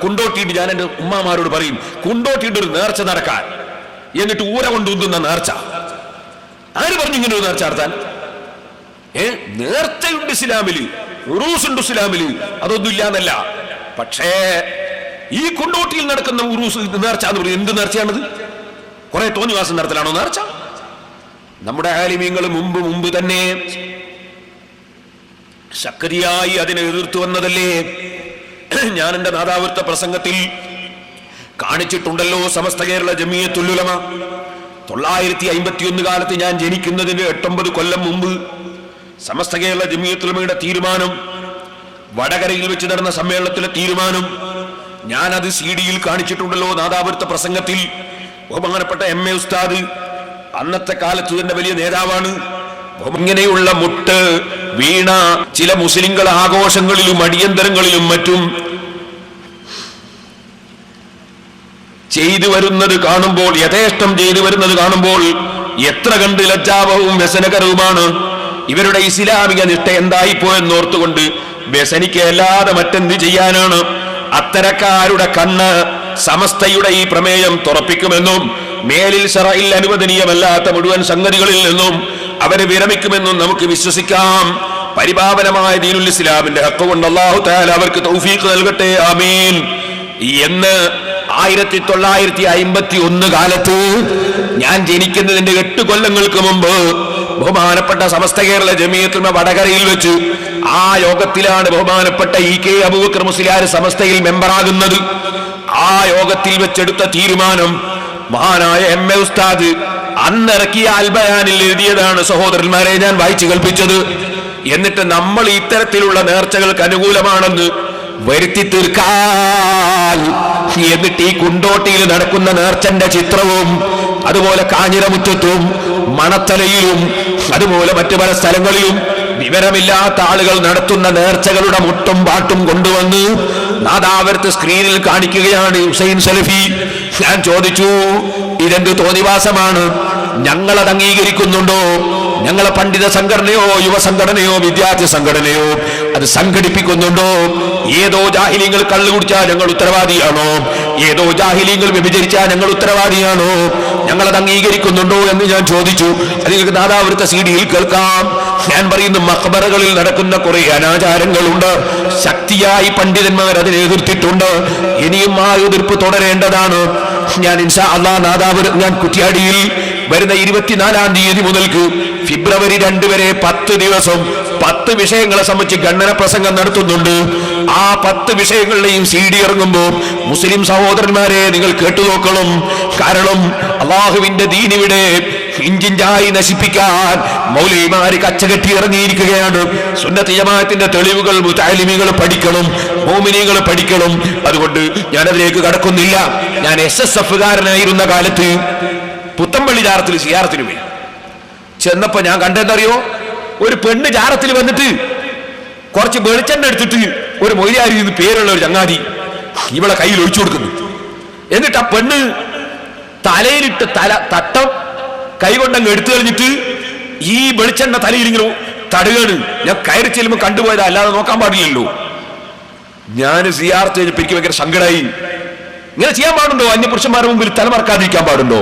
കുണ്ടോട്ടിയിട്ട് ഞാൻ എൻ്റെ ഉമ്മമാരോട് പറയും, കുണ്ടോട്ടിയിട്ട് ഒരു നേർച്ച നടക്കാൻ, എന്നിട്ട് ഊര കൊണ്ടുന്ന നേർച്ച. ആര് പറഞ്ഞു ഇങ്ങനെ ഒരു നേർച്ച നടത്താൻ? നേർച്ചയുണ്ട് ഇസ്ലാമില്, ഉറൂസുണ്ട് ഇസ്ലാമില്, അതൊന്നും ഇല്ലാന്നല്ല. പക്ഷേ ഈ കുണ്ടോട്ടിയിൽ നടക്കുന്ന ഉറൂസ് നേർച്ച എന്ന് പറയും. എന്ത് നേർച്ചയാണത്? കുറെ തോന്നിവാസം നടത്തലാണോ നേർച്ച? നമ്മുടെ ആലിമീങ്ങൾ മുമ്പ് തന്നെ ശക്തിയായി അതിനെ എതിർത്തു വന്നതല്ലേ? ഞാൻ എൻ്റെ നാദാവൃത്ത പ്രസംഗത്തിൽ കാണിച്ചിട്ടുണ്ടല്ലോ. സമസ്ത കേരള ജമിയത്തുൽ ഉലമ 951 കാലത്ത് ഞാൻ ജനിക്കുന്നതിന് 8-9 കൊല്ലം മുമ്പ് സമസ്ത കേരള ജമിയത്തുൽ ഉലമയുടെ തീരുമാനം, വടകരയിൽ വെച്ച് നടന്ന സമ്മേളനത്തിലെ തീരുമാനം, ഞാനത് CD-യിൽ കാണിച്ചിട്ടുണ്ടല്ലോ നാദാവൃത്ത പ്രസംഗത്തിൽ. ബഹുമാനപ്പെട്ട MA ഉസ്താദ് അന്നത്തെ കാലത്ത് തന്നെ വലിയ നേതാവാണ്. ഇങ്ങനെയുള്ള മുട്ട് വീണ ചില മുസ്ലിങ്ങൾ ആഘോഷങ്ങളിലും അടിയന്തരങ്ങളിലും മറ്റും ചെയ്തു വരുന്നത് കാണുമ്പോൾ, യഥേഷ്ടം ചെയ്തു വരുന്നത് കാണുമ്പോൾ എത്ര കണ്ട് ലജ്ജാവഹവും വ്യസനകരവുമാണ്. ഇവരുടെ ഇസ്ലാമിക നിഷ്ഠ എന്തായിപ്പോയെന്നോർത്തുകൊണ്ട് വ്യസനിക്കല്ലാതെ മറ്റെന്ത് ചെയ്യാനാണ്? അത്തരക്കാരുടെ കണ്ണ് സമസ്തയുടെ ഈ പ്രമേയം തുറപ്പിക്കുമെന്നും മേലിൽ ശറഇൽ അനുവദനീയമല്ലാത്ത മുഴുവൻ സംഗതികളിൽ നിന്നും അവര് വിരമിക്കുമെന്നും നമുക്ക് വിശ്വസിക്കാം. പരിപാവനമായ ദീനുൽ ഇസ്ലാമിന്റെ ഹഖ് കൊണ്ട് അല്ലാഹു തആല അവർക്ക് തൗഫീഖ് നൽകട്ടെ, ആമീൻ. എന്ന് 1951 കാലത്ത് ഞാൻ ജനിക്കുന്നതിന്റെ 8 കൊല്ലങ്ങൾക്ക് മുമ്പ് ബഹുമാനപ്പെട്ട സമസ്ത കേരള ജമിയത്തുൽ ഉലമ വടകരയിൽ വെച്ച് ആ യോഗത്തിലാണ് ബഹുമാനപ്പെട്ട EK അബൂബക്കർ മുസ്ലിയാർ സമസ്തയിൽ മെമ്പറാകുന്നത്. ആ യോഗത്തിൽ വെച്ചെടുത്ത തീരുമാനം മഹാനായ MA ഉസ്താദ് അന്നിറക്കിയ അൽബയാനിൽ എഴുതിയതാണ് സഹോദരന്മാരെ ഞാൻ വായിച്ചു കേൾപ്പിച്ചത്. എന്നിട്ട് നമ്മൾ ഇത്തരത്തിലുള്ള നേർച്ചകൾക്ക് അനുകൂലമാണെന്ന് വരുത്തി തീർക്കാൻ, എന്നിട്ട് ഈ കുണ്ടോട്ടിയിൽ നടക്കുന്ന നേർച്ചന്റെ ചിത്രവും അതുപോലെ കാഞ്ഞിരമുറ്റത്തും മണത്തലയിലും അതുപോലെ മറ്റു പല സ്ഥലങ്ങളിലും വിവരമില്ലാത്ത ആളുകൾ നടത്തുന്ന നേർച്ചകളുടെ മുട്ടും പാട്ടും കൊണ്ടുവന്ന് നാദാവൃത്ത് സ്ക്രീനിൽ കാണിക്കുകയാണ് ഹുസൈൻ സലഫി. ഞാൻ ചോദിച്ചു, ഇതെന്ത് തോന്നിവാസമാണ്? ഞങ്ങളത് അംഗീകരിക്കുന്നുണ്ടോ? ഞങ്ങളെ പണ്ഡിത സംഘടനയോ യുവസംഘടനയോ വിദ്യാർത്ഥി സംഘടനയോ അത് സംഘടിപ്പിക്കുന്നുണ്ടോ? ഏതോ ജാഹിലീങ്ങൾ കള്ളു കുടിച്ചാൽ ഞങ്ങൾ ഉത്തരവാദിയാണോ? ഏതോ ജാഹിലീങ്ങൾ വ്യഭിചരിച്ചാൽ ഞങ്ങൾ ഉത്തരവാദിയാണോ? ഞങ്ങളത് അംഗീകരിക്കുന്നുണ്ടോ എന്ന് ഞാൻ ചോദിച്ചു. അത് നിങ്ങൾക്ക് നാദാവൃത്ത CD-യിൽ കേൾക്കാം. ഞാൻ പറയുന്നു, മഖ്ബറകളിൽ നടക്കുന്ന കുറെ അനാചാരങ്ങളുണ്ട്. ശക്തിയായി പണ്ഡിതന്മാർ അതിനെ എതിർത്തിട്ടുണ്ട്. ഇനിയും ആ എതിർപ്പ് തുടരേണ്ടതാണ്. ഞാൻ ഇൻഷാ അല്ലാഹ് നാദാവൃത്ത ഞാൻ കുറ്റ്യാടിയിൽ വരുന്ന 24-ാം തീയതി മുതൽക്ക് ഫെബ്രുവരി 2 വരെ 10 ദിവസം 10 വിഷയങ്ങളെ സംബന്ധിച്ച് ഗണ്ണന പ്രസംഗം നടത്തുന്നുണ്ട്. ആ 10 വിഷയങ്ങളുടെയും CD ഇറങ്ങുമ്പോൾ മുസ്ലിം സഹോദരന്മാരെ നിങ്ങൾ കേട്ടുനോക്കണം. കാരണം അള്ളാഹുവിന്റെ ദീനിവിടെ ഇഞ്ചിഞ്ചായി നശിപ്പിക്കാൻ മൗലവിമാര് കച്ചകെട്ടി ഇറങ്ങിയിരിക്കുകയാണ്. സുന്നത്ത് ജമാഅത്തിന്റെ തെളിവുകൾ മുതഅല്ലിമീങ്ങൾ പഠിക്കണം, മുഅ്മിനീങ്ങൾ പഠിക്കണം. അതുകൊണ്ട് ഞാനതിലേക്ക് കടക്കുന്നില്ല. ഞാൻ SSF-കാരനായിരുന്ന കാലത്ത് പുത്തമ്പള്ളി ജാറത്തിൽ സിയാറത്തിന് പോയി. ചെന്നപ്പോ ഞാൻ കണ്ടെന്നറിയോ, ഒരു പെണ്ണ് ജാറത്തിൽ വന്നിട്ട് കുറച്ച് വെളിച്ചെണ്ണ എടുത്തിട്ട് ഒരു മൊയ്യാരി എന്ന് പേരുള്ള ഒരു ചങ്ങാതി ഇവളെ കയ്യിൽ ഒഴിച്ചു കൊടുക്കുന്നു. എന്നിട്ട് ആ പെണ്ണ് തലയിലിട്ട് തട്ടം കൈകൊണ്ടങ്ങ് എടുത്തു കഴിഞ്ഞിട്ട് ഈ വെളിച്ചെണ്ണ തലയിൽ ഇങ്ങനെ തടുകയാണ്. ഞാൻ കയറി ചെല്ലുമ്പോൾ കണ്ടുപോയതാ, അല്ലാതെ നോക്കാൻ പാടില്ലല്ലോ. ഞാൻ സിയാറത്ത് കഴിഞ്ഞപ്പോൾ എനിക്ക് ഭയങ്കര സങ്കടമായി. ഇങ്ങനെ ചെയ്യാൻ പാടുണ്ടോ? അന്യപുരുഷന്മാരുടെ മുമ്പിൽ തലമറക്കാതിരിക്കാൻ പാടുണ്ടോ?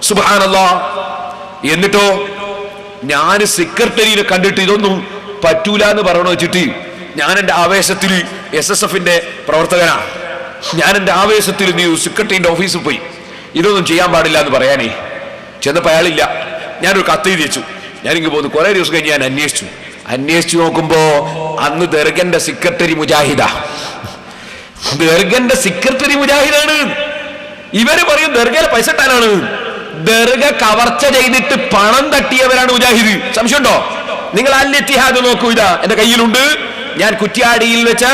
സുബ്ഹാനല്ലാഹ്. എന്നിട്ടോ ഞാൻ സെക്രട്ടറിയെ കണ്ടിട്ട് ഇതൊന്നും പറ്റൂല എന്ന് പറയണോ വെച്ചിട്ട് ഞാൻ എൻ്റെ ആവേശത്തിൽ SSF-ന്റെ പ്രവർത്തകനാ. ഞാൻ എൻ്റെ ആവേശത്തിൽ സെക്രട്ടറിന്റെ ഓഫീസിൽ പോയി ഇതൊന്നും ചെയ്യാൻ പാടില്ല എന്ന് പറയാനേ. ചെന്നപ്പോൾ അയാളില്ല. ഞാനൊരു കത്ത് എഴുതി വെച്ചു. ഞാനിങ്ങ് പോന്നു. കുറെ ദിവസം കഴിഞ്ഞ് ഞാൻ അന്വേഷിച്ചു നോക്കുമ്പോ അന്ന് ദർഗന്റെ സെക്രട്ടറി മുജാഹിദാ. ദർഗന്റെ സെക്രട്ടറി മുജാഹിദാണ്. ഇവര് പറയും ദർഗയിലെ പൈസ ഇട്ടാനാണ്. ദർഗ കവർച്ച ചെയ്തിട്ട് പണം തട്ടിയവരാണ് മുജാഹിദ്. സംശയമുണ്ടോ? നിങ്ങൾ അൽ-ഇത്തിഹാദ് നോക്കൂ, ഇതാ എന്റെ കയ്യിലുണ്ട്. ഞാൻ കുറ്റ്യാടിയിൽ വെച്ച്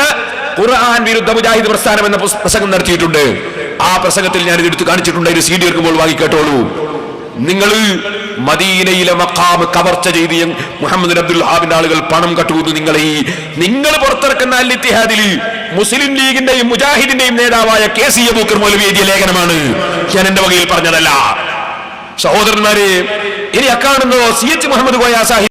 ഖുർആൻ വിരുദ്ധ മുജാഹിദ് പ്രസ്ഥാനം എന്ന പ്രസംഗം നടത്തിയിട്ടുണ്ട്. ആ പ്രസംഗത്തിൽ ഞാൻ ഇതെടുത്ത് കാണിച്ചിട്ടുണ്ട്. ഒരു CD എടുക്കുമ്പോൾ വാങ്ങി കേട്ടോളൂ. നിങ്ങൾ മദീനയിലെ മഖാം കവർച്ച ചെയ്ത് മുഹമ്മദ് അബ്ദുൽ വഹാബിന്റെ ആളുകൾ പണം കട്ടുകൂന്ന് നിങ്ങൾ പുറത്തിറക്കുന്ന അൽ-ഇത്തിഹാദിൽ മുസ്ലിം ലീഗിന്റെയും മുജാഹിദിന്റെയും നേതാവായ KC അബൂബക്കർ മൗലവി എഴുതിയ ലേഖനമാണ്. ഞാൻ എന്റെ വകയിൽ പറഞ്ഞതല്ല. സഹോദരന്മാരെ, ഇനി അക്കാണുന്നോ CH മുഹമ്മദ് കോയ സാഹിബ്